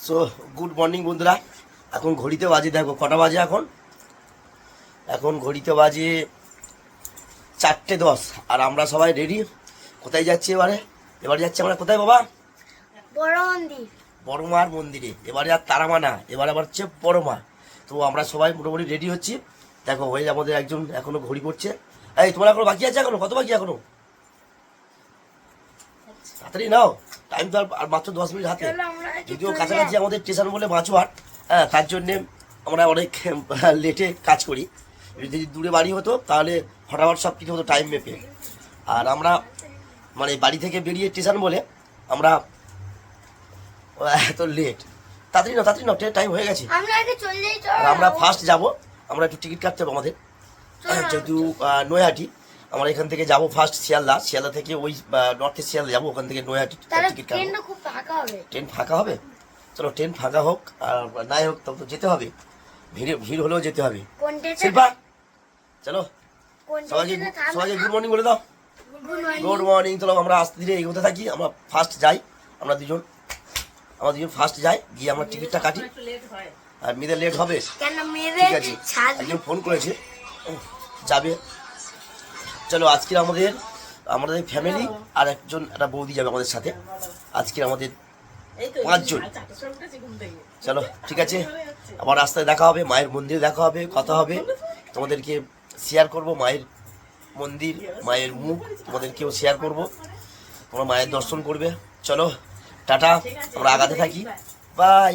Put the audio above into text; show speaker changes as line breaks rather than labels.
So good morning বন্ধুরা। এখন ঘড়িতে বাজে, দেখো কটা বাজে এখন। এখন ঘড়িতে বাজে 4:10 আর আমরা সবাই রেডি। কোথায় যাচ্ছি এবারে যাচ্ছি আমরা কোথায় বাবা?
বড় মন্দির,
বড় মার মন্দিরে। এবারে আর তারামা না, এবারে আবার হচ্ছে বড় মা। তো আমরা সবাই মোটামুটি রেডি হচ্ছি। দেখো ওই আমাদের একজন এখনো ঘড়ি পড়ছে। এই তোমার এখনো বাকি আছে, এখনো কত বাকি এখনো? তাড়াতাড়ি নাও, টাইম তো আর মাত্র 10 মিনিট হাতে। যদিও কাছাকাছি আমাদের স্টেশন বলে মাছুয়াট, হ্যাঁ, তার জন্যে আমরা অনেক লেটে কাজ করি। যদি দূরে বাড়ি হতো তাহলে ফটাফট সব কিছু হতো টাইম মেপে। আর আমরা মানে বাড়ি থেকে বেরিয়ে স্টেশন বলে আমরা এত লেট। তাড়াতাড়ি নাও, ট্রেন টাইম হয়ে গেছে। আর আমরা ফার্স্ট যাব, আমরা একটু টিকিট কাটতে হবে আমাদের, যেহেতু নৈহাটি। আমরা এখান থেকে যাব ফার্স্ট শিয়ালদা থেকে ওই নর্থে শিয়ালদা যাবো, ওখান থেকে নৈহাটি টিকিট কাটবো। ট্রেন ফাঁকা হবে, চলো ট্রেন ফাঁকা হোক আর নাই হোক, তবে তো যেতে হবে। ভিড় হলেও যেতে হবে। শিল্পা চলো, সবাইকে গুড মর্নিং বলে দাও। Good morning. চলো আমরা আস্তে ধীরে এগোতে থাকি। আমরা ফার্স্ট যাই, আমরা দুজন ফার্স্ট যাই, গিয়ে আমরা টিকিটটা কাটি। আর মেয়েদের লেট হবে, ঠিক আছে। একজন ফোন করেছে, যাবে। চলো আজকে আমাদের ফ্যামিলি আর একটা বৌদি যাবে আমাদের সাথে। আজকে আমাদের 5 জন। চলো ঠিক আছে, আবার রাস্তায় দেখা হবে, মায়ের মন্দিরে দেখা হবে, কথা হবে। তোমাদেরকে শেয়ার করব মায়ের মন্দির, মায়ের মুখ তোমাদেরকেও শেয়ার করব। তোমরা মায়ের দর্শন করবে। চলো টাটা, আমরা আগাতে থাকি। বাই।